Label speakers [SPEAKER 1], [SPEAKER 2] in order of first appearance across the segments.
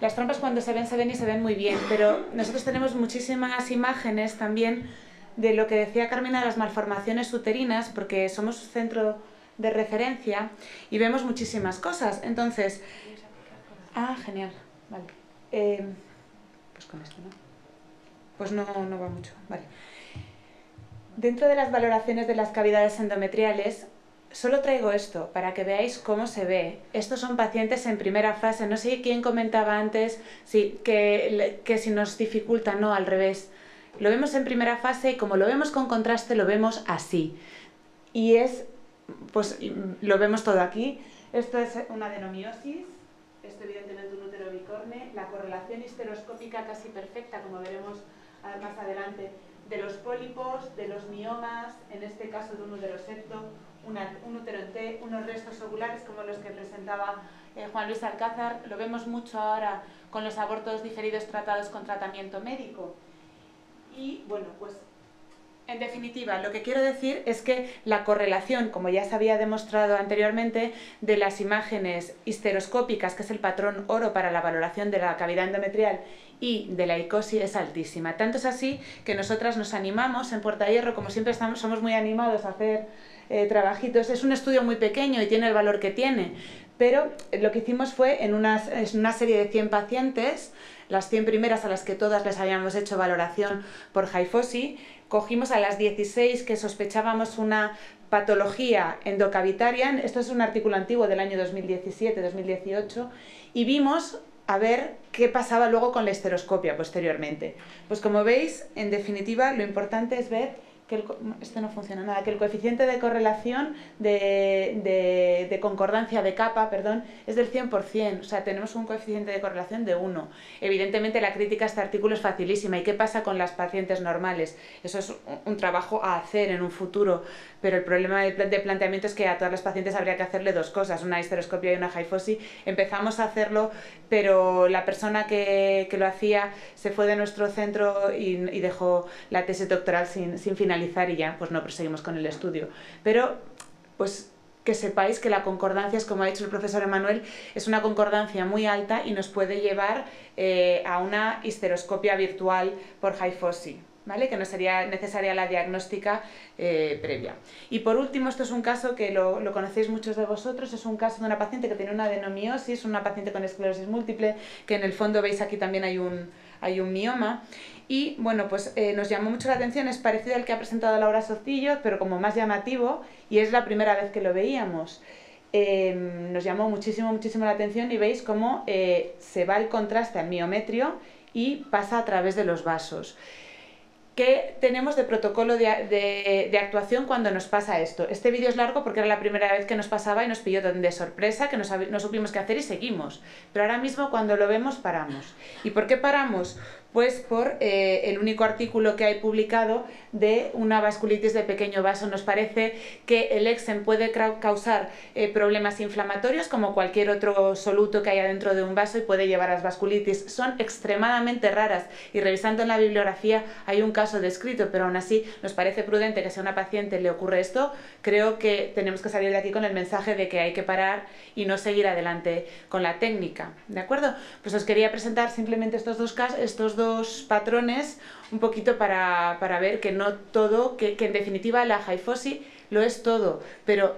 [SPEAKER 1] Las trompas cuando se ven y se ven muy bien, pero nosotros tenemos muchísimas imágenes también de lo que decía Carmina de las malformaciones uterinas, porque somos centro de referencia y vemos muchísimas cosas. Entonces, genial, vale. Pues con esto, ¿no? Pues no va mucho, vale. Dentro de las valoraciones de las cavidades endometriales, solo traigo esto para que veáis cómo se ve. Estos son pacientes en primera fase. No sé quién comentaba antes que si nos dificulta, no, al revés. Lo vemos en primera fase y como lo vemos con contraste, lo vemos así. Y pues lo vemos todo aquí. Esto es una adenomiosis, esto evidentemente un útero bicorne, la correlación histeroscópica casi perfecta, como veremos más adelante, de los pólipos, de los miomas, en este caso de un uterosepto, un útero en T, unos restos ovulares como los que presentaba Juan Luis Alcázar. Lo vemos mucho ahora con los abortos diferidos tratados con tratamiento médico. Y bueno, pues en definitiva, lo que quiero decir es que la correlación, como ya se había demostrado anteriormente, de las imágenes histeroscópicas, que es el patrón oro para la valoración de la cavidad endometrial, y de la ICOSI es altísima. Tanto es así que nosotras nos animamos en Puerta Hierro, como siempre somos muy animados a hacer trabajitos. Es un estudio muy pequeño y tiene el valor que tiene, pero lo que hicimos fue en una serie de 100 pacientes, las 100 primeras a las que todas les habíamos hecho valoración por Haifosi, cogimos a las 16 que sospechábamos una patología endocavitaria, esto es un artículo antiguo del año 2017-2018, y vimos a ver qué pasaba luego con la histeroscopia posteriormente. Pues como veis, en definitiva, lo importante es ver que esto no funciona nada, que el coeficiente de correlación de concordancia de capa, perdón, es del 100%, o sea, tenemos un coeficiente de correlación de 1. Evidentemente la crítica a este artículo es facilísima. ¿Y qué pasa con las pacientes normales? Eso es un trabajo a hacer en un futuro, pero el problema de planteamiento es que a todas las pacientes habría que hacerle dos cosas, una histeroscopia y una Haifosi. Empezamos a hacerlo, pero la persona que lo hacía se fue de nuestro centro y dejó la tesis doctoral sin finalizar, y ya pues no proseguimos con el estudio. Pero pues que sepáis que la concordancia, es como ha dicho el profesor Emanuel, es una concordancia muy alta y nos puede llevar a una histeroscopia virtual por Haifosi, ¿vale? Que no sería necesaria la diagnóstica previa. Y por último, esto es un caso que lo conocéis muchos de vosotros, es un caso de una paciente que tiene una adenomiosis, una paciente con esclerosis múltiple, que en el fondo veis aquí también hay un mioma. Y bueno, pues nos llamó mucho la atención, es parecido al que ha presentado Laura Socillo, pero como más llamativo, y es la primera vez que lo veíamos. Nos llamó muchísimo la atención y veis cómo se va el contraste al miometrio y pasa a través de los vasos. ¿Qué tenemos de protocolo de actuación cuando nos pasa esto? Este vídeo es largo porque era la primera vez que nos pasaba y nos pilló de sorpresa, que no supimos qué hacer y seguimos. Pero ahora mismo cuando lo vemos paramos. ¿Y por qué paramos? Pues por el único artículo que hay publicado de una vasculitis de pequeño vaso. Nos parece que el Exem puede causar problemas inflamatorios como cualquier otro soluto que haya dentro de un vaso y puede llevar a las vasculitis. Son extremadamente raras y revisando en la bibliografía hay un caso descrito, pero aún así nos parece prudente que si a una paciente le ocurre esto, creo que tenemos que salir de aquí con el mensaje de que hay que parar y no seguir adelante con la técnica, ¿de acuerdo? Pues os quería presentar simplemente estos dos patrones un poquito para ver que no todo, que en definitiva la Haifosi lo es todo, pero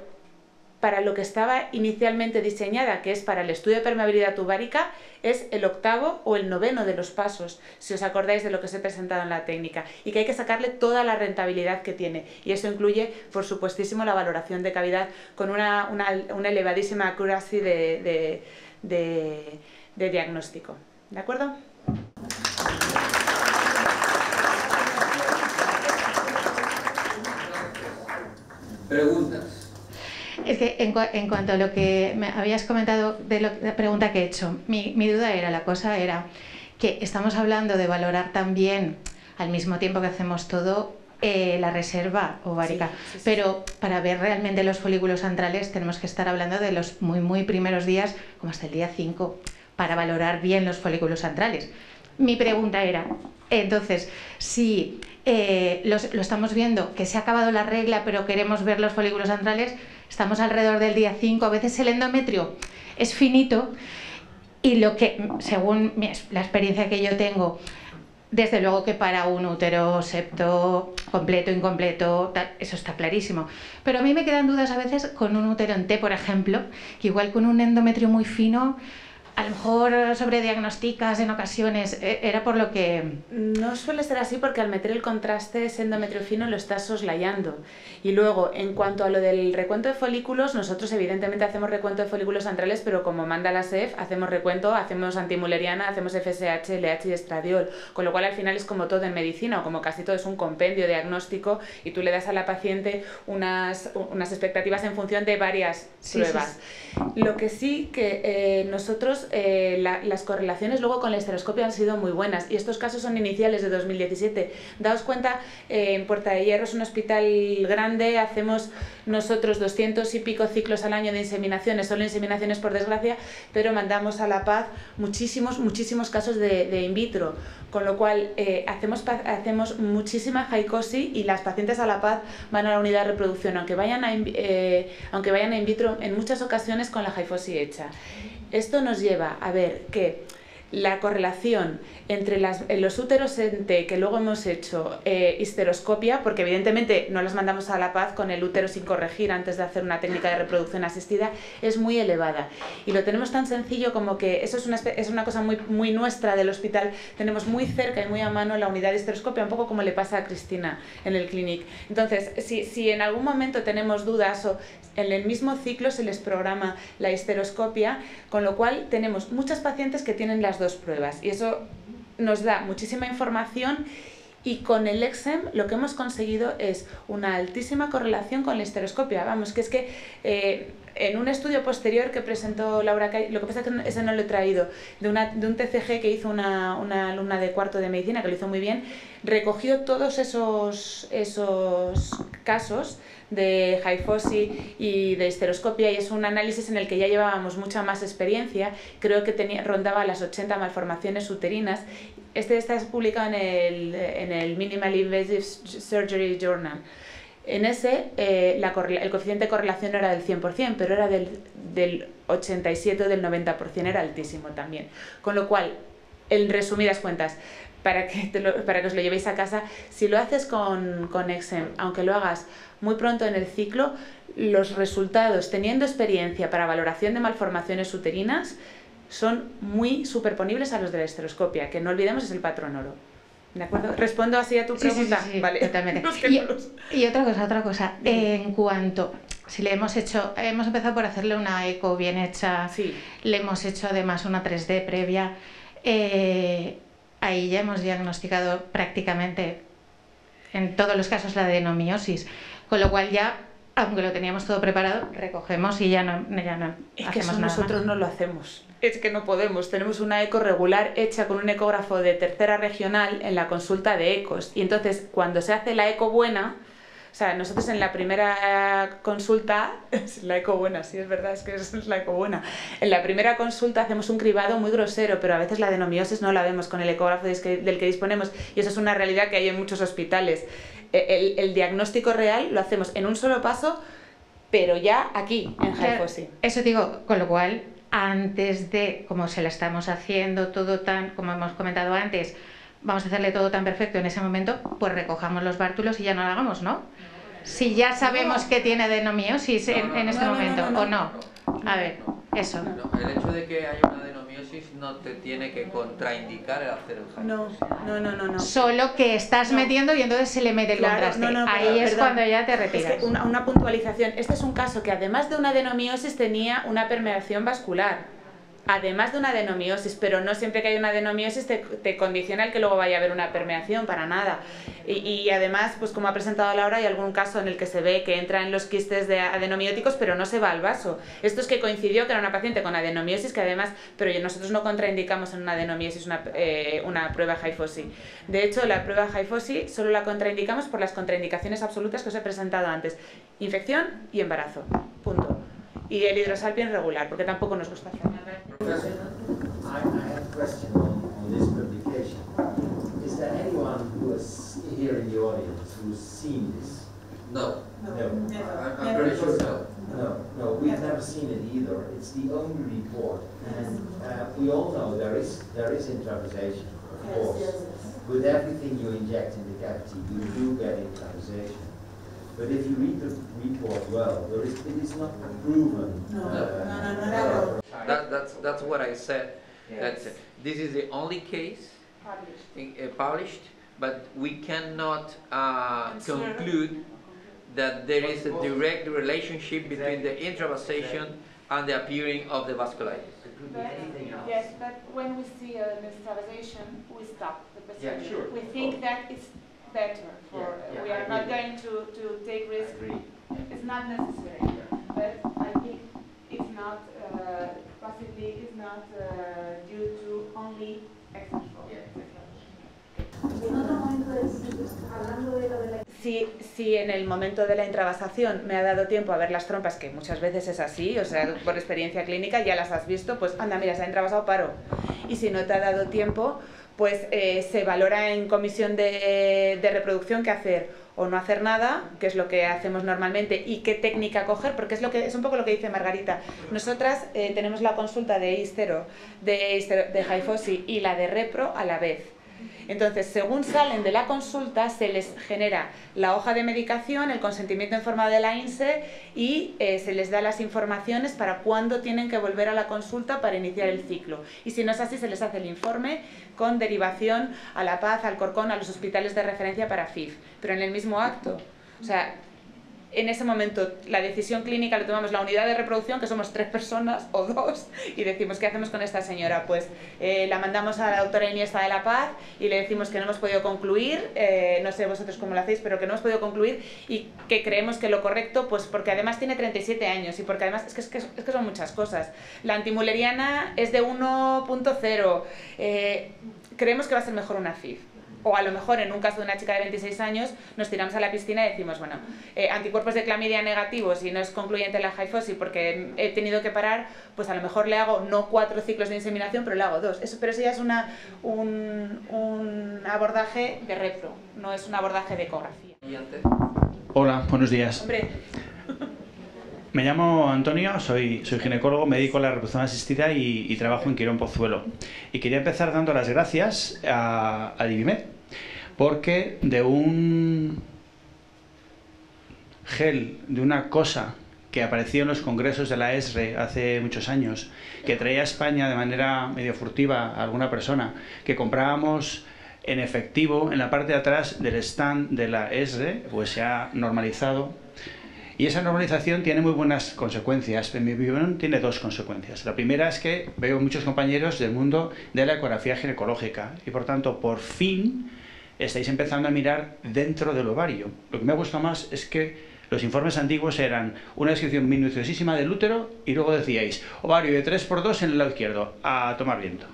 [SPEAKER 1] para lo que estaba inicialmente diseñada, que es para el estudio de permeabilidad tubárica, es el 8º o el 9º de los pasos, si os acordáis de lo que os he presentado en la técnica, y que hay que sacarle toda la rentabilidad que tiene, y eso incluye, por supuestísimo, la valoración de cavidad con una elevadísima accuracy de diagnóstico. ¿De acuerdo?
[SPEAKER 2] Preguntas.
[SPEAKER 3] Es que en cuanto a lo que me habías comentado de la pregunta que he hecho, mi duda era, la cosa era que estamos hablando de valorar también al mismo tiempo que hacemos todo la reserva ovárica, sí. Pero para ver realmente los folículos antrales tenemos que estar hablando de los muy primeros días, como hasta el día 5, para valorar bien los folículos antrales. Mi pregunta era, entonces, si lo estamos viendo, que se ha acabado la regla pero queremos ver los folículos antrales, estamos alrededor del día 5, a veces el endometrio es finito Y lo que, según la experiencia que yo tengo, desde luego que para un útero septo completo, incompleto, tal, eso está clarísimo. Pero a mí me quedan dudas a veces con un útero en T, por ejemplo, que igual con un endometrio muy fino, a lo mejor sobrediagnosticas en ocasiones, era por lo que...
[SPEAKER 1] No suele ser así porque al meter el contraste ese endometrio fino lo estás soslayando. Y luego, en cuanto a lo del recuento de folículos, nosotros evidentemente hacemos recuento de folículos antrales, pero como manda la SEF, hacemos recuento, hacemos antimulleriana, hacemos FSH, LH y estradiol, con lo cual al final es como todo en medicina, o como casi todo es un compendio diagnóstico y tú le das a la paciente unas expectativas en función de varias pruebas. Sí. Lo que sí que nosotros las correlaciones luego con la histeroscopia han sido muy buenas y estos casos son iniciales de 2017. Daos cuenta, en Puerta de Hierro es un hospital grande, hacemos nosotros 200 y pico ciclos al año de inseminaciones, solo inseminaciones por desgracia, pero mandamos a La Paz muchísimos casos de in vitro, con lo cual hacemos muchísima jaicosi y las pacientes a La Paz van a la unidad de reproducción, aunque vayan a in vitro en muchas ocasiones con la jaifosi hecha. Esto nos lleva a ver que la correlación entre los úteros en T que luego hemos hecho histeroscopia, porque evidentemente no las mandamos a La Paz con el útero sin corregir antes de hacer una técnica de reproducción asistida, es muy elevada. Y lo tenemos tan sencillo como que eso es una cosa muy nuestra del hospital, tenemos muy cerca y muy a mano la unidad de histeroscopia, un poco como le pasa a Cristina en el clinic. Entonces, si en algún momento tenemos dudas o en el mismo ciclo se les programa la histeroscopia, con lo cual tenemos muchas pacientes que tienen las dos pruebas y eso nos da muchísima información y con el EXEM lo que hemos conseguido es una altísima correlación con la histeroscopia. Vamos, que es que en un estudio posterior que presentó Laura Cay, lo que pasa es que ese no lo he traído, de un TCG que hizo una alumna de cuarto de medicina, que lo hizo muy bien, recogió todos esos casos de jaifosi y de histeroscopia y es un análisis en el que ya llevábamos mucha más experiencia, creo que rondaba las 80 malformaciones uterinas. Este está publicado en el Minimal Invasive Surgery Journal. En ese el coeficiente de correlación no era del 100%, pero era del 87 o del 90%, era altísimo también. Con lo cual, en resumidas cuentas, para que os lo llevéis a casa, si lo haces con EXEM, aunque lo hagas muy pronto en el ciclo, los resultados, teniendo experiencia para valoración de malformaciones uterinas, son muy superponibles a los de la histeroscopia, que no olvidemos es el patrón oro. ¿De acuerdo? ¿Respondo así a tu pregunta?
[SPEAKER 3] Sí,
[SPEAKER 1] vale.
[SPEAKER 3] Totalmente. Y otra cosa, en cuanto, si le hemos empezado por hacerle una eco bien hecha,
[SPEAKER 1] sí.
[SPEAKER 3] Le hemos hecho además una 3D previa, ahí ya hemos diagnosticado prácticamente en todos los casos la adenomiosis, con lo cual ya, aunque lo teníamos todo preparado, recogemos y ya no
[SPEAKER 1] es
[SPEAKER 3] hacemos
[SPEAKER 1] que eso
[SPEAKER 3] nada
[SPEAKER 1] nosotros
[SPEAKER 3] más.
[SPEAKER 1] No lo hacemos. Es que no podemos. Tenemos una eco regular hecha con un ecógrafo de tercera regional en la consulta de ecos. Y entonces, cuando se hace la eco buena, o sea, nosotros en la primera consulta, la eco buena, sí es verdad, es que es la eco buena. En la primera consulta hacemos un cribado muy grosero, pero a veces la adenomiosis no la vemos con el ecógrafo del que disponemos y eso es una realidad que hay en muchos hospitales. El diagnóstico real lo hacemos en un solo paso, pero ya aquí, en jaifosi.
[SPEAKER 3] Eso digo, con lo cual, antes de, como se la estamos haciendo todo tan, como hemos comentado antes, vamos a hacerle todo tan perfecto en ese momento, pues recojamos los bártulos y ya no lo hagamos, ¿no? Si ya sabemos que tiene adenomiosis en este momento, ¿o no? A ver, eso.
[SPEAKER 2] No, el hecho de que haya una adenomiosis no te tiene que contraindicar el hacer el jaifosi.
[SPEAKER 1] No.
[SPEAKER 3] Solo que estás metiendo y entonces se le mete el contraste. Ahí es cuando ya te retiras.
[SPEAKER 1] Es que una puntualización. Este es un caso que además de una adenomiosis tenía una permeación vascular. Además de una adenomiosis, pero no siempre que hay una adenomiosis te condiciona el que luego vaya a haber una permeación, para nada. Y además, pues como ha presentado Laura, hay algún caso en el que se ve que entra en los quistes de adenomióticos, pero no se va al vaso. Esto es que coincidió que era una paciente con adenomiosis, que además, pero nosotros no contraindicamos en una adenomiosis una prueba jaifosi. De hecho, la prueba jaifosi solo la contraindicamos por las contraindicaciones absolutas que os he presentado antes. Infección y embarazo. Punto. Y el hidrosalpien regular, porque tampoco nos gusta hacer.
[SPEAKER 4] Professor, I have a question on this publication. Is there anyone who is here in the audience who's seen this?
[SPEAKER 2] No.
[SPEAKER 4] No.
[SPEAKER 2] I'm pretty sure no.
[SPEAKER 4] No. no, we've never seen it either. It's the only report, and we all know there is intravisation, of course. With everything you inject in the cavity, you do get intravisation. But if you read the report well, it is not proven.
[SPEAKER 1] No.
[SPEAKER 2] That's what I said.
[SPEAKER 1] Yes.
[SPEAKER 2] That this is the only case published, but we cannot conclude that there is a direct relationship between the intravasation and the appearing of the vasculitis.
[SPEAKER 1] Yes, but when we see an extravasation, we stop the procedure.
[SPEAKER 2] Yeah, sure.
[SPEAKER 1] We think that it's better. We are not going to take risks. It's not necessary. But I think it's not, possibly it's not due to only extraction. Si en el momento de la intravasación me ha dado tiempo a ver las trompas, que muchas veces es así, o sea, por experiencia clínica ya las has visto, pues anda, mira, se ha intravasado, paro. Y si no te ha dado tiempo, pues se valora en comisión de reproducción qué hacer o no hacer nada, que es lo que hacemos normalmente, y qué técnica coger, porque es un poco lo que dice Margarita. Nosotras tenemos la consulta de Histero, de Haifosi y la de Repro a la vez. Entonces, según salen de la consulta, se les genera la hoja de medicación, el consentimiento informado de la INSE y se les da las informaciones para cuándo tienen que volver a la consulta para iniciar el ciclo. Y si no es así, se les hace el informe con derivación a La Paz, al Corcón, a los hospitales de referencia para FIF, pero en el mismo acto. O sea, en ese momento la decisión clínica lo tomamos la unidad de reproducción, que somos 3 personas o 2, y decimos, ¿qué hacemos con esta señora? Pues la mandamos a la doctora Iniesta de La Paz y le decimos que no hemos podido concluir, no sé vosotros cómo lo hacéis, pero que no hemos podido concluir y que creemos que lo correcto, pues porque además tiene 37 años y porque además es que son muchas cosas. La antimuleriana es de 1.0, creemos que va a ser mejor una FIF. O a lo mejor en un caso de una chica de 26 años nos tiramos a la piscina y decimos, bueno, anticuerpos de clamidia negativos y no es concluyente la Haifosi porque he tenido que parar, pues a lo mejor le hago no 4 ciclos de inseminación, pero le hago 2. Pero eso ya es un abordaje de repro, no es un abordaje de ecografía.
[SPEAKER 5] Hola, buenos días.
[SPEAKER 1] Hombre.
[SPEAKER 5] Me llamo Antonio, soy ginecólogo, me dedico a la reproducción asistida y trabajo en Quirón Pozuelo. Y quería empezar dando las gracias a Divimed, porque de un gel, de una cosa que apareció en los congresos de la ESRE hace muchos años, que traía a España de manera medio furtiva a alguna persona, que comprábamos en efectivo en la parte de atrás del stand de la ESRE, pues se ha normalizado. Y esa normalización tiene muy buenas consecuencias. En mi opinión tiene 2 consecuencias. La primera es que veo muchos compañeros del mundo de la ecografía ginecológica y por tanto por fin estáis empezando a mirar dentro del ovario. Lo que me ha gustado más es que los informes antiguos eran una descripción minuciosísima del útero y luego decíais ovario de 3×2 en el lado izquierdo, a tomar viento.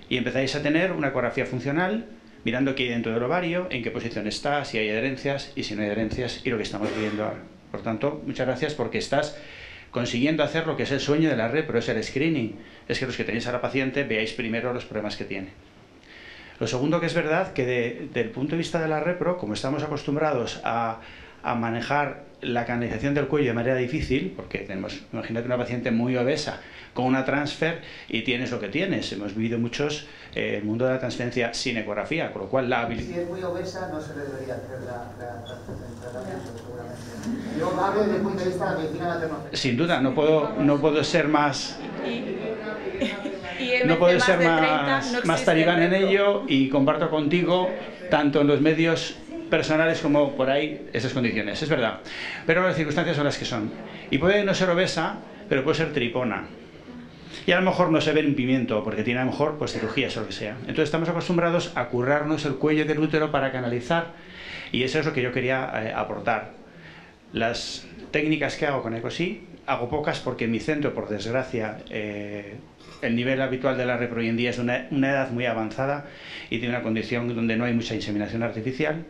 [SPEAKER 5] Y empezáis a tener una ecografía funcional mirando qué hay dentro del ovario, en qué posición está, si hay adherencias y si no hay adherencias y lo que estamos viendo ahora. Por tanto, muchas gracias porque estás consiguiendo hacer lo que es el sueño de la repro, es el screening. Es que los que tenéis a la paciente veáis primero los problemas que tiene. Lo segundo que es verdad que desde el punto de vista de la repro, como estamos acostumbrados a manejar la canalización del cuello de manera difícil, porque tenemos, imagínate una paciente muy obesa con una transfer y tienes lo que tienes. Hemos vivido muchos el mundo de la transferencia sin ecografía, con lo cual la habilidad...
[SPEAKER 6] Si es muy obesa no se le debería hacer la transferencia, seguramente. Yo hablo desde el punto de vista de la medicina materno-fetal.
[SPEAKER 5] Sin duda, no puedo ser más...
[SPEAKER 1] No puedo ser
[SPEAKER 5] más talibán en ello y comparto contigo, tanto en los medios personales como por ahí, esas condiciones. Es verdad. Pero las circunstancias son las que son. Y puede no ser obesa, pero puede ser tripona. Y a lo mejor no se ve un pimiento, porque tiene a lo mejor pues, cirugías o lo que sea. Entonces estamos acostumbrados a currarnos el cuello del útero para canalizar. Y eso es lo que yo quería aportar. Las técnicas que hago con EcoSí, hago pocas porque en mi centro, por desgracia, el nivel habitual de la repro hoy en día es una edad muy avanzada y tiene una condición donde no hay mucha inseminación artificial.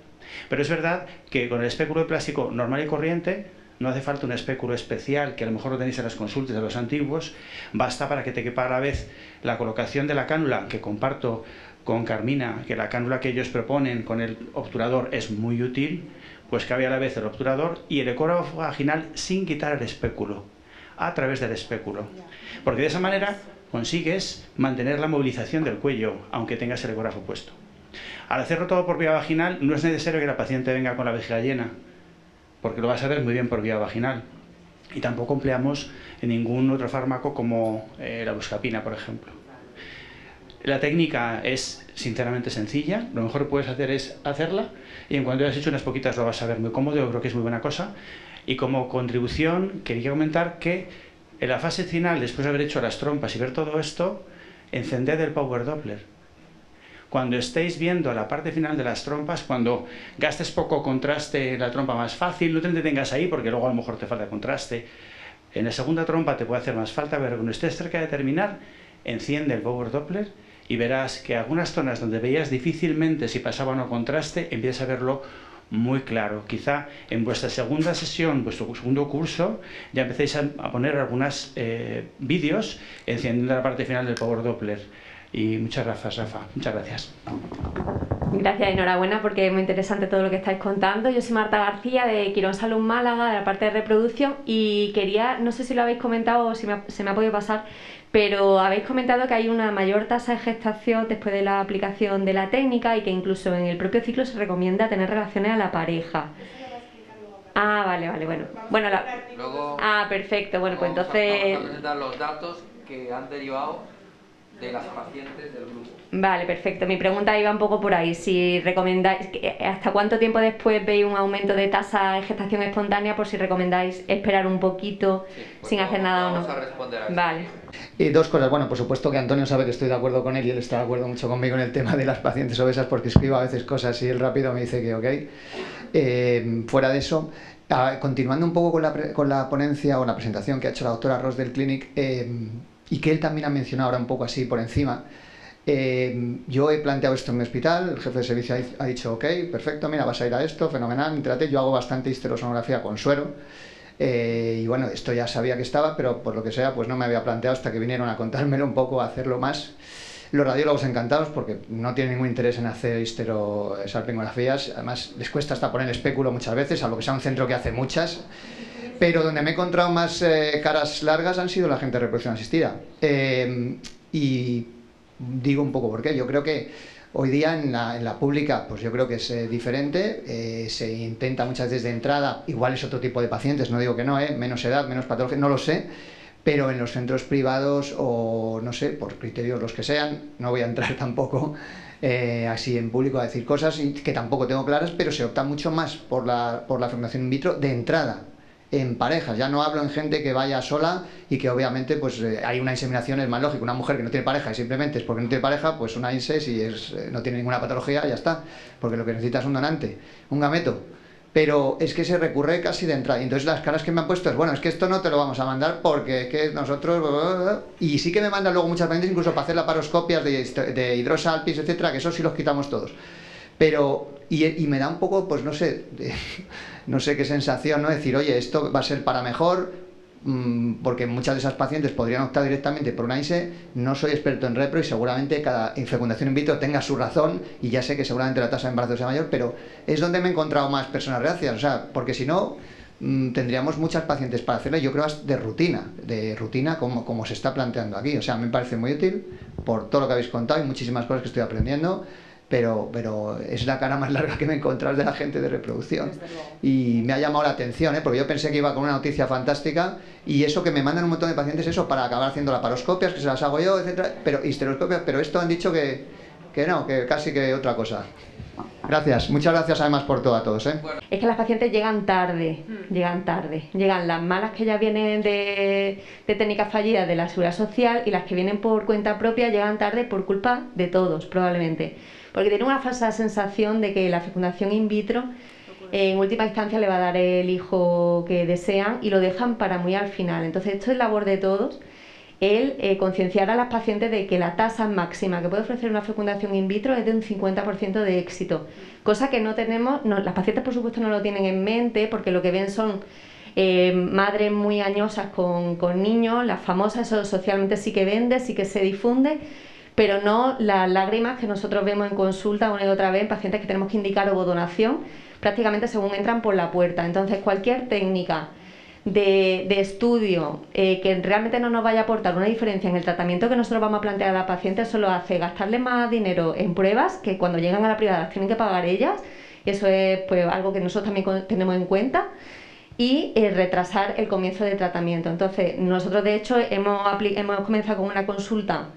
[SPEAKER 5] Pero es verdad que con el espéculo de plástico normal y corriente no hace falta un espéculo especial que a lo mejor lo tenéis en las consultas de los antiguos, basta para que te quepa a la vez la colocación de la cánula, que comparto con Carmina, que la cánula que ellos proponen con el obturador es muy útil, Pues cabe a la vez el obturador y el ecógrafo vaginal sin quitar el espéculo, a través del espéculo. Porque de esa manera consigues mantener la movilización del cuello, aunque tengas el ecógrafo puesto. Al hacerlo todo por vía vaginal, no es necesario que la paciente venga con la vejiga llena, porque lo vas a ver muy bien por vía vaginal. Y tampoco empleamos ningún otro fármaco como la buscapina, por ejemplo. La técnica es sinceramente sencilla, lo mejor que puedes hacer es hacerla y en cuanto hayas hecho unas poquitas lo vas a ver muy cómodo, yo creo que es muy buena cosa. Y como contribución quería comentar que en la fase final, después de haber hecho las trompas y ver todo esto, encended el Power Doppler. Cuando estéis viendo la parte final de las trompas, cuando gastes poco contraste, la trompa más fácil, no te detengas ahí porque luego a lo mejor te falta contraste. En la segunda trompa te puede hacer más falta, pero cuando estés cerca de terminar, enciende el Power Doppler y verás que algunas zonas donde veías difícilmente si pasaba o no contraste, empiezas a verlo muy claro. Quizá en vuestra segunda sesión, vuestro segundo curso, ya empecéis a poner algunos vídeos encendiendo la parte final del Power Doppler. Y muchas gracias, Rafa. Muchas gracias.
[SPEAKER 7] Gracias, enhorabuena, porque es muy interesante todo lo que estáis contando. Yo soy Marta García, de Quirón Salud Málaga, de la parte de reproducción, y quería, no sé si lo habéis comentado o si se me ha podido pasar, pero habéis comentado que hay una mayor tasa de gestación después de la aplicación de la técnica y que incluso en el propio ciclo se recomienda tener relaciones a la pareja. Ah, vale, bueno.
[SPEAKER 2] Luego
[SPEAKER 7] Perfecto, bueno, pues
[SPEAKER 2] vamos
[SPEAKER 7] entonces...
[SPEAKER 2] a presentar los datos que han derivado de las pacientes del grupo.
[SPEAKER 7] Vale, perfecto. Mi pregunta iba un poco por ahí. Si recomendáis, ¿hasta cuánto tiempo después veis un aumento de tasa de gestación espontánea, por si recomendáis esperar un poquito sin hacer nada o no?
[SPEAKER 2] Vamos a responder a eso.
[SPEAKER 7] Vale.
[SPEAKER 6] Y dos cosas. Bueno, por supuesto que Antonio sabe que estoy de acuerdo con él y él está de acuerdo mucho conmigo en el tema de las pacientes obesas porque escribo a veces cosas y él rápido me dice que ok. Fuera de eso, continuando un poco con la ponencia o la presentación que ha hecho la doctora Ross del Clinic, y que él también ha mencionado ahora un poco así por encima, yo he planteado esto en mi hospital, el jefe de servicio ha dicho ok, perfecto, mira, vas a ir a esto, fenomenal, entrate. Yo hago bastante histerosonografía con suero, y bueno, esto ya sabía que estaba, pero por lo que sea, pues no me había planteado hasta que vinieron a contármelo un poco, a hacerlo más. Los radiólogos encantados porque no tienen ningún interés en hacer histerosalpingografías, además les cuesta hasta poner espéculo muchas veces, salvo que sea un centro que hace muchas. Pero donde me he encontrado más caras largas han sido la gente de reproducción asistida. Y digo un poco por qué. Yo creo que hoy día en la pública, pues yo creo que es diferente. Se intenta muchas veces de entrada, igual es otro tipo de pacientes, no digo que no, menos edad, menos patología, no lo sé. Pero en los centros privados o no sé, por criterios los que sean, no voy a entrar tampoco así en público a decir cosas que tampoco tengo claras, pero se opta mucho más por la fecundación in vitro de entrada. En parejas, ya no hablo en gente que vaya sola y que obviamente pues hay una inseminación, es más lógico, una mujer que no tiene pareja y simplemente es porque no tiene pareja, pues una INSE si no tiene ninguna patología ya está, porque lo que necesita es un donante, un gameto, pero es que se recurre casi de entrada y entonces las caras que me han puesto es, bueno, es que esto no te lo vamos a mandar porque es que nosotros, y sí que me mandan luego muchas veces incluso para hacer laparoscopias de hidrosalpis, etcétera, que eso sí los quitamos todos. Pero, y me da un poco, pues no sé, no sé qué sensación, ¿no? Decir, oye, esto va a ser para mejor, porque muchas de esas pacientes podrían optar directamente por una INSE. No soy experto en repro y seguramente cada fecundación in vitro tenga su razón, y ya sé que seguramente la tasa de embarazo sea mayor, pero es donde me he encontrado más personas reacias, o sea, porque si no, tendríamos muchas pacientes para hacerlo, yo creo de rutina como se está planteando aquí. O sea, me parece muy útil por todo lo que habéis contado y muchísimas cosas que estoy aprendiendo. Pero es la cara más larga que me he encontrado de la gente de reproducción y me ha llamado la atención, porque yo pensé que iba con una noticia fantástica y eso que me mandan un montón de pacientes, eso para acabar haciendo laparoscopias, que se las hago yo, etcétera, pero histeroscopias, pero esto han dicho que no, que casi que otra cosa. Gracias, muchas gracias además por todo a todos.
[SPEAKER 7] Es que las pacientes llegan tarde, llegan las malas que ya vienen de técnicas fallidas de la seguridad social y las que vienen por cuenta propia llegan tarde por culpa de todos probablemente. Porque tienen una falsa sensación de que la fecundación in vitro en última instancia le va a dar el hijo que desean y lo dejan para muy al final. Entonces esto es labor de todos, el concienciar a las pacientes de que la tasa máxima que puede ofrecer una fecundación in vitro es de un 50% de éxito, cosa que no tenemos, las pacientes por supuesto no lo tienen en mente porque lo que ven son madres muy añosas con niños, las famosas, eso socialmente sí que vende, sí que se difunde, pero no las lágrimas que nosotros vemos en consulta una y otra vez en pacientes que tenemos que indicar ovodonación prácticamente según entran por la puerta. Entonces, cualquier técnica de estudio que realmente no nos vaya a aportar una diferencia en el tratamiento que nosotros vamos a plantear a la paciente, solo hace gastarle más dinero en pruebas que cuando llegan a la privada las tienen que pagar ellas. Eso es pues algo que nosotros también tenemos en cuenta, y retrasar el comienzo de tratamiento. Entonces, nosotros de hecho hemos comenzado con una consulta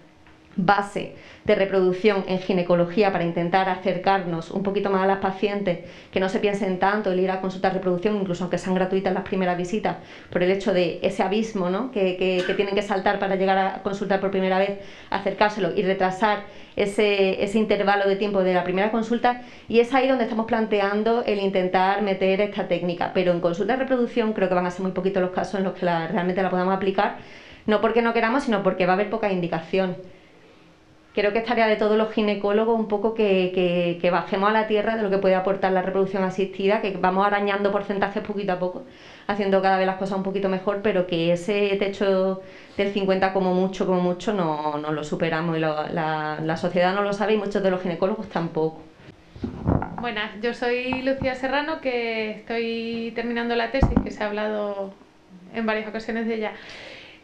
[SPEAKER 7] base de reproducción en ginecología para intentar acercarnos un poquito más a las pacientes, que no se piensen tanto el ir a consultar reproducción, incluso aunque sean gratuitas las primeras visitas, por el hecho de ese abismo, ¿no?, que tienen que saltar para llegar a consultar por primera vez, acercárselo y retrasar ese intervalo de tiempo de la primera consulta. Y es ahí donde estamos planteando el intentar meter esta técnica, pero en consulta de reproducción creo que van a ser muy poquitos los casos en los que realmente la podamos aplicar, no porque no queramos, sino porque va a haber poca indicación. Creo que es tarea de todos los ginecólogos un poco que bajemos a la tierra de lo que puede aportar la reproducción asistida, que vamos arañando porcentajes poquito a poco, haciendo cada vez las cosas un poquito mejor, pero que ese techo del 50 como mucho no lo superamos, y la sociedad no lo sabe y muchos de los ginecólogos tampoco.
[SPEAKER 1] Buenas, yo soy Lucía Serrano, que estoy terminando la tesis, que se ha hablado en varias ocasiones de ella.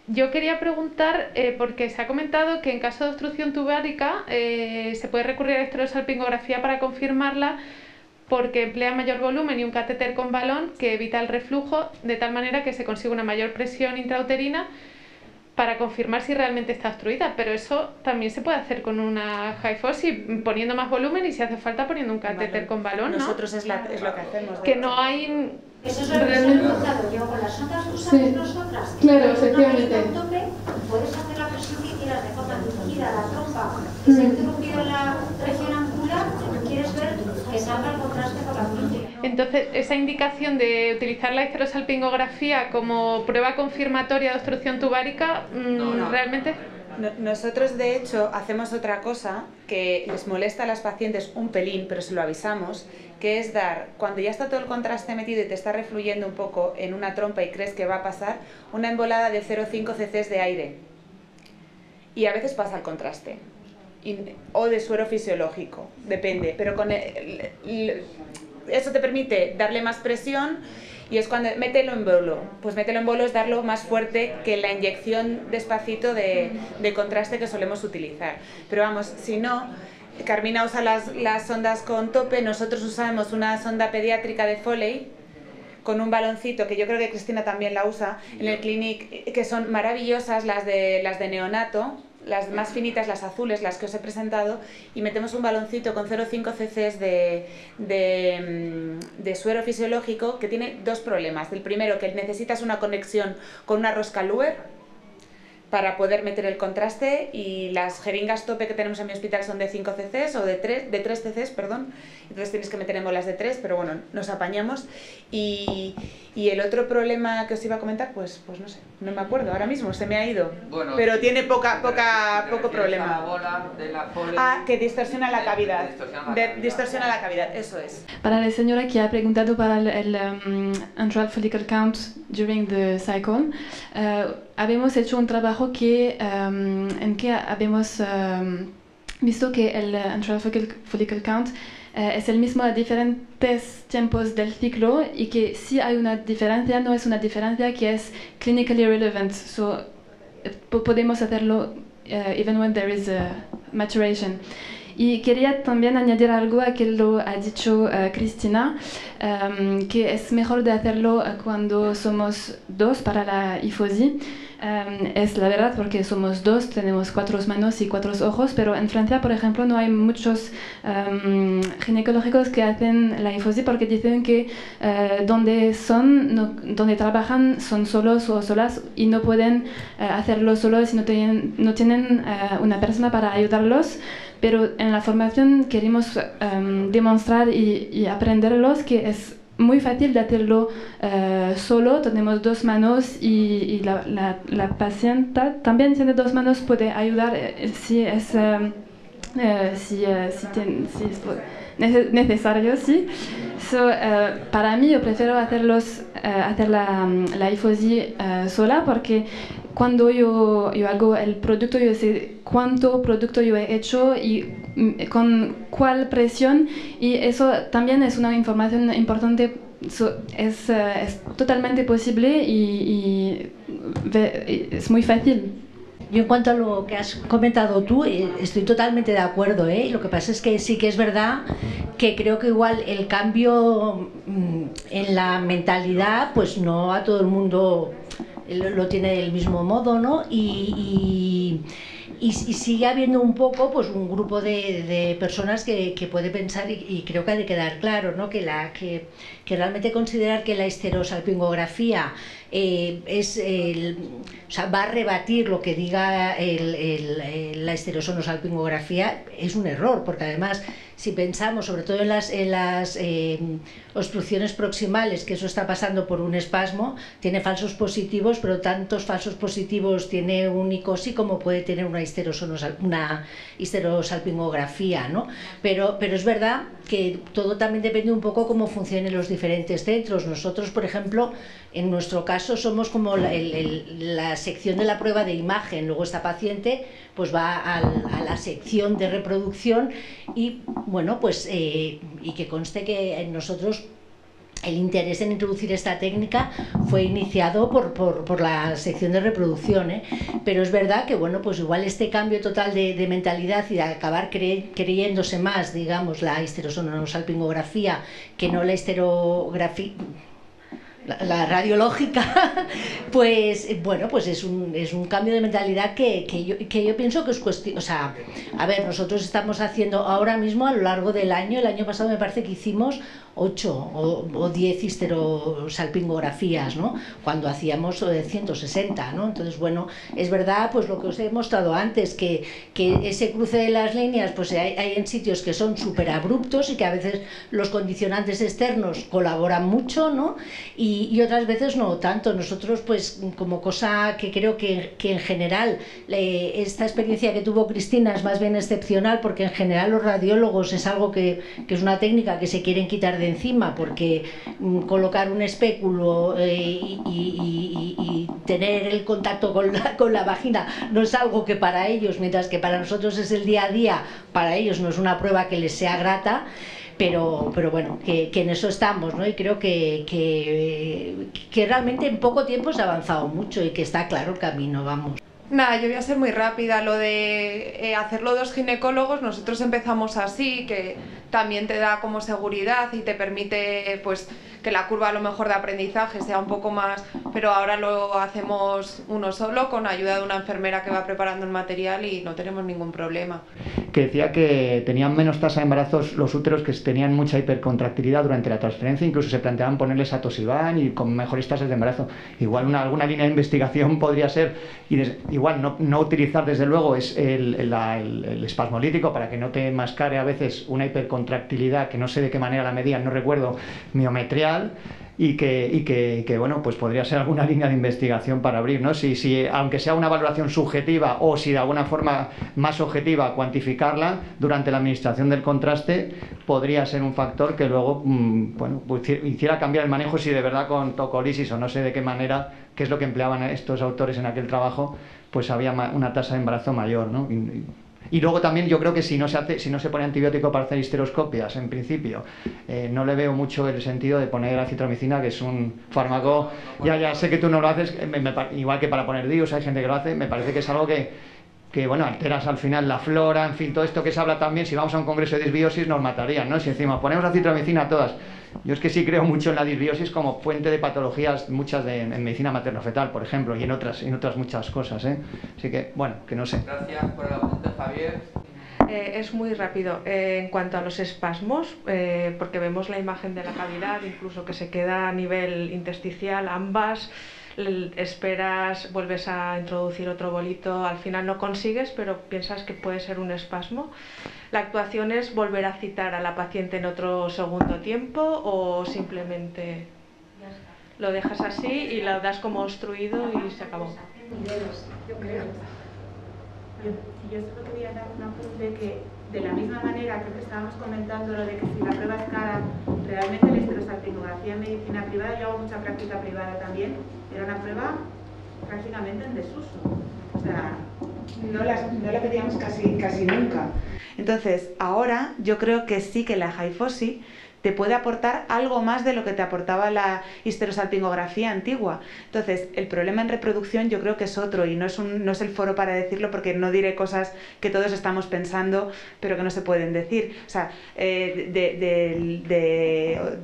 [SPEAKER 1] Yo quería preguntar, porque se ha comentado que en caso de obstrucción tubárica se puede recurrir a estereosalpingografía para confirmarla, porque emplea mayor volumen y un catéter con balón que evita el reflujo, de tal manera que se consigue una mayor presión intrauterina para confirmar si realmente está obstruida. Pero eso también se puede hacer con una HIFOS, poniendo más volumen y, si hace falta, poniendo un catéter con balón, ¿no? Nosotros es lo que hacemos.
[SPEAKER 8] Que no hay...
[SPEAKER 9] Eso es lo que estoy contando yo con las sondas que usamos nosotras.
[SPEAKER 8] Claro, efectivamente.
[SPEAKER 9] Puedes hacer la presión que quieras de forma dirigida a la trompa, que se ha interrumpido en la región angular, que tú quieres ver que salga el contraste por la frente.
[SPEAKER 1] Entonces, esa indicación de utilizar la histerosalpingografía como prueba confirmatoria de obstrucción tubárica, ¿realmente?
[SPEAKER 10] Nosotros, de hecho, hacemos otra cosa que les molesta a las pacientes un pelín, pero se lo avisamos, que es dar, cuando ya está todo el contraste metido y te está refluyendo un poco en una trompa y crees que va a pasar, una embolada de 0,5 cc de aire. Y a veces pasa el contraste. O de suero fisiológico, depende. Pero con eso te permite darle más presión. Y es cuando mételo en bolo. Pues mételo en bolo es darlo más fuerte que la inyección despacito de contraste que solemos utilizar. Pero vamos, si no, Carmina usa las sondas con tope, nosotros usamos una sonda pediátrica de Foley con un baloncito, que yo creo que Cristina también la usa en el Clinic, que son maravillosas las de neonato, las más finitas, las azules, las que os he presentado, y metemos un baloncito con 0,5 cc de suero fisiológico, que tiene dos problemas. El primero, que necesitas una conexión con una rosca Luer para poder meter el contraste, y las jeringas tope que tenemos en mi hospital son de 5 cc o de 3 cc, perdón. Entonces tienes que meter en bolas de 3, pero bueno, nos apañamos. Y el otro problema que os iba a comentar, pues no sé, no me acuerdo ahora mismo, se me ha ido. Bueno, pero tiene poco problema.
[SPEAKER 2] La bola de la Foley,
[SPEAKER 10] que distorsiona la cavidad. Distorsiona la cavidad, eso es.
[SPEAKER 8] Para la señora que ha preguntado para el antral follicle count during the cycle, habíamos hecho un trabajo en que habíamos visto que el antral follicle count es el mismo a diferentes tiempos del ciclo, y que si hay una diferencia, no es una diferencia que es clinically relevant. So, podemos hacerlo even when there is a maturation. Y quería también añadir algo a que lo ha dicho Cristina, que es mejor de hacerlo cuando somos dos para la hifosi. Es la verdad, porque somos dos, tenemos 4 manos y 4 ojos, pero en Francia, por ejemplo, no hay muchos ginecológicos que hacen la hifosi, porque dicen que donde trabajan son solos o solas y no pueden hacerlo solos si no tienen una persona para ayudarlos. Pero en la formación queremos demostrar y aprenderlos que es muy fácil de hacerlo solo. Tenemos 2 manos y la paciente también tiene 2 manos, puede ayudar si es necesario, sí. So, para mí yo prefiero hacer la hifosi sola, porque cuando yo hago el producto, yo sé cuánto producto yo he hecho y con cuál presión, y eso también es una información importante. Es totalmente posible y es muy fácil.
[SPEAKER 11] Yo en cuanto a lo que has comentado tú, estoy totalmente de acuerdo, ¿eh? Lo que pasa es que sí que es verdad que creo que igual el cambio en la mentalidad, pues no a todo el mundo lo tiene del mismo modo, ¿no? Y sigue habiendo un poco, pues, un grupo de personas que puede pensar, y creo que ha de quedar claro, ¿no? Que realmente considerar que la histerosalpingografía o sea, va a rebatir lo que diga la histerosonosalpingografía es un error, porque además, si pensamos sobre todo en las obstrucciones proximales, que eso está pasando por un espasmo, tiene falsos positivos, pero tantos falsos positivos tiene un ICOSI como puede tener una histerosalpingografía, ¿no? Pero es verdad que todo también depende un poco cómo funcionen los diferentes centros. Nosotros, por ejemplo, en nuestro caso somos como la sección de la prueba de imagen, luego esta paciente pues va a la sección de reproducción y bueno, pues y que conste que en nosotros el interés en introducir esta técnica fue iniciado por la sección de reproducción, ¿eh? Pero es verdad que bueno, pues igual este cambio total de mentalidad y de acabar creyéndose más, digamos, la histerosonosalpingografía que no la histerografía, la radiológica, pues bueno, pues es un cambio de mentalidad que yo pienso que es cuestión, o sea, a ver, nosotros estamos haciendo ahora mismo a lo largo del año, el año pasado me parece que hicimos 8 o 10 histerosalpingografías, ¿no? Cuando hacíamos 160, ¿no? Entonces, bueno, es verdad, pues lo que os he mostrado antes, que ese cruce de las líneas, pues hay en sitios que son súper abruptos y que a veces los condicionantes externos colaboran mucho, ¿no? Y otras veces no tanto. Nosotros, pues, como cosa que creo que en general, esta experiencia que tuvo Cristina es más bien excepcional, porque en general los radiólogos es algo que es una técnica que se quieren quitar de encima, porque colocar un espéculo y tener el contacto con la vagina no es algo que para ellos, mientras que para nosotros es el día a día, para ellos no es una prueba que les sea grata. Pero bueno, que en eso estamos, ¿no? Y creo que realmente en poco tiempo se ha avanzado mucho y que está claro el camino, vamos.
[SPEAKER 12] Nada, yo voy a ser muy rápida. Lo de hacerlo 2 ginecólogos, nosotros empezamos así, que también te da como seguridad y te permite pues que la curva a lo mejor de aprendizaje sea un poco más, pero ahora lo hacemos uno solo con ayuda de una enfermera que va preparando el material y no tenemos ningún problema.
[SPEAKER 6] Que decía que tenían menos tasa de embarazos los úteros que tenían mucha hipercontractilidad durante la transferencia, incluso se planteaban ponerles atosiban y con mejores tasas de embarazo. Igual alguna línea de investigación podría ser, igual no utilizar desde luego el espasmolítico para que no te mascare a veces una hipercontractilidad que no sé de qué manera la medían, no recuerdo, miometrial, y que bueno, pues podría ser alguna línea de investigación para abrir, ¿no? Si aunque sea una valoración subjetiva o si de alguna forma más objetiva cuantificarla durante la administración del contraste, podría ser un factor que luego bueno, pues hiciera cambiar el manejo, si de verdad con tocolisis o no sé de qué manera, que es lo que empleaban estos autores en aquel trabajo, pues había una tasa de embarazo mayor, ¿no? Y luego también yo creo que si no se pone antibiótico para hacer histeroscopias, en principio, no le veo mucho el sentido de poner acitromicina, que es un fármaco, ya sé que tú no lo haces, igual que para poner DIUs, hay gente que lo hace, me parece que es algo que bueno, alteras al final la flora, en fin, todo esto que se habla también, si vamos a un congreso de disbiosis nos matarían, ¿no? Si encima ponemos acitromicina a todas. Yo es que sí creo mucho en la disbiosis como fuente de patologías, muchas en medicina materno-fetal, por ejemplo, y en otras muchas cosas, ¿eh? Así que, bueno, que no sé.
[SPEAKER 2] Gracias por el apunte, Javier.
[SPEAKER 12] Es muy rápido. En cuanto a los espasmos, porque vemos la imagen de la cavidad, incluso que se queda a nivel intersticial, ambas, esperas, vuelves a introducir otro bolito, al final no consigues, pero piensas que puede ser un espasmo. La actuación es volver a citar a la paciente en otro segundo tiempo o simplemente lo dejas así y lo das como obstruido y se acabó.
[SPEAKER 1] Yo creo. Yo solo quería dar un apunte que de la misma manera que estábamos comentando lo de que si la prueba es cara, realmente la histerosalpingografía en medicina privada, yo hago mucha práctica privada también, era una prueba prácticamente en desuso. O sea, no la pedíamos casi nunca. Entonces, ahora yo creo que sí que la HIFOSI te puede aportar algo más de lo que te aportaba la histerosalpingografía antigua. Entonces, el problema en reproducción yo creo que es otro, y no es el foro para decirlo, porque no diré cosas que todos estamos pensando pero que no se pueden decir. O sea, de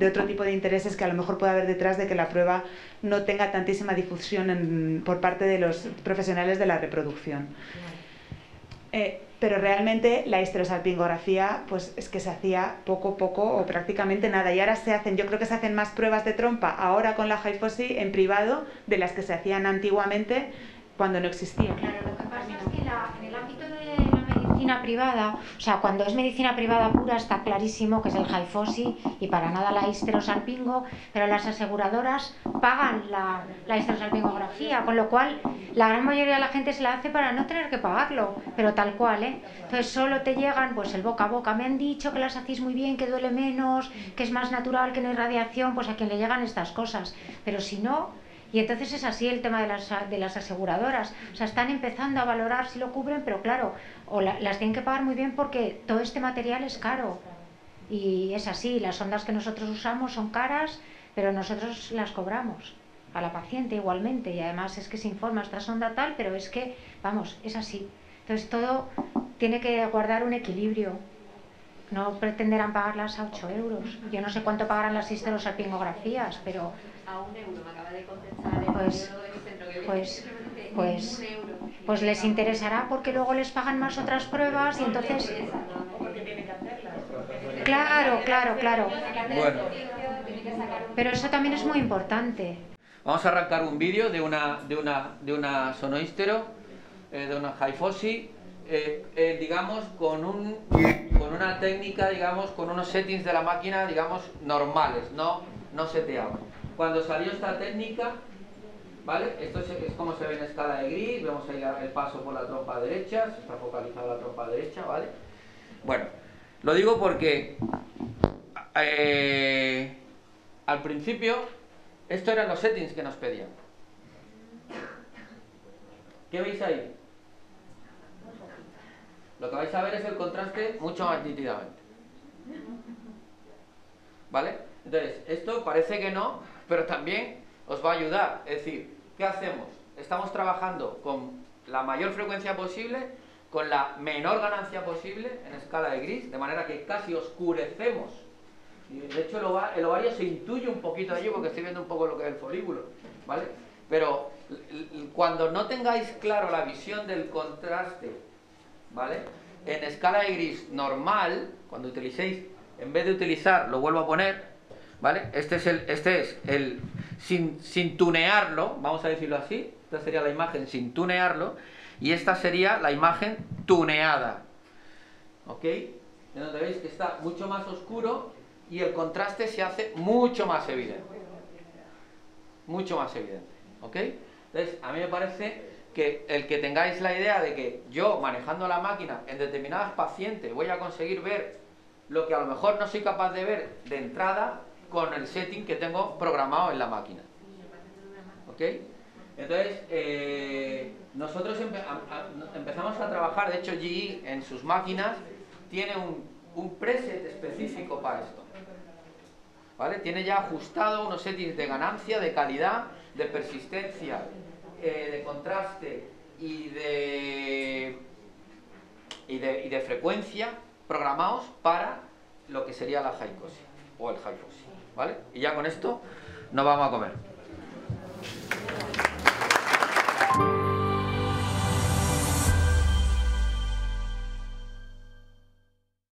[SPEAKER 1] otro tipo de intereses que a lo mejor puede haber detrás de que la prueba no tenga tantísima difusión por parte de los profesionales de la reproducción. Pero realmente la histerosalpingografía pues es que se hacía poco o prácticamente nada, y ahora yo creo que se hacen más pruebas de trompa ahora con la HIFOSI en privado de las que se hacían antiguamente cuando no existía.
[SPEAKER 9] Claro, lo que pasa es que en el ámbito de la medicina privada, o sea, cuando es medicina privada pura está clarísimo que es el HIFOSI y para nada la histerosalpingo, pero las aseguradoras pagan la histerosalpingografía, con lo cual la gran mayoría de la gente se la hace para no tener que pagarlo, pero tal cual, ¿eh? Entonces solo te llegan pues el boca a boca, me han dicho que las hacéis muy bien, que duele menos, que es más natural, que no hay radiación, pues a quien le llegan estas cosas, pero si no... Y entonces es así el tema de las aseguradoras, o sea, están empezando a valorar si lo cubren, pero claro, las tienen que pagar muy bien porque todo este material es caro. Y es así, las sondas que nosotros usamos son caras, pero nosotros las cobramos a la paciente igualmente, y además es que se informa esta sonda tal, pero es que, vamos, es así. Entonces todo tiene que guardar un equilibrio. No pretenderán pagarlas a 8 euros. Yo no sé cuánto pagarán las histerosalpingografías, pero...
[SPEAKER 13] A 1 euro, me acaba de contestar
[SPEAKER 9] pues les interesará porque luego les pagan más otras pruebas y entonces... Claro.
[SPEAKER 2] Bueno.
[SPEAKER 9] Pero eso también es muy importante.
[SPEAKER 2] Vamos a arrancar un vídeo de una sonohistero, de una HIFOSI, digamos, con una técnica, digamos, con unos settings de la máquina, digamos, normales, no seteados. Cuando salió esta técnica, ¿vale? Esto es como se ve en escala de gris, vemos ahí el paso por la trompa derecha, se está focalizada la trompa derecha, ¿vale? Bueno, lo digo porque al principio estos eran los settings que nos pedían. ¿Qué veis ahí? Lo que vais a ver es el contraste mucho más nítidamente, ¿vale? Entonces, esto parece que no, pero también os va a ayudar. Es decir, ¿qué hacemos? Estamos trabajando con la mayor frecuencia posible, con la menor ganancia posible en escala de gris, de manera que casi oscurecemos. Y de hecho el ovario se intuye un poquito allí porque estoy viendo un poco lo que es el folículo, ¿vale? Pero cuando no tengáis claro la visión del contraste, ¿vale? En escala de gris normal, cuando utilicéis, en vez de utilizar, lo vuelvo a poner, ¿vale? Este es el sin tunearlo, vamos a decirlo así. Esta sería la imagen sin tunearlo, y esta sería la imagen tuneada, ¿ok? En donde veis que está mucho más oscuro y el contraste se hace mucho más evidente, ¿ok? Entonces, a mí me parece que el que tengáis la idea de que yo, manejando la máquina en determinadas pacientes, voy a conseguir ver lo que a lo mejor no soy capaz de ver de entrada con el setting que tengo programado en la máquina, ¿ok? Entonces, nosotros empezamos a trabajar, de hecho GE en sus máquinas tiene un preset específico para esto, ¿vale? Tiene ya ajustado unos settings de ganancia, de calidad, de persistencia, de contraste y de frecuencia programados para lo que sería la HIFOSI o el HIFOSI, ¿vale? Y ya con esto nos vamos a comer.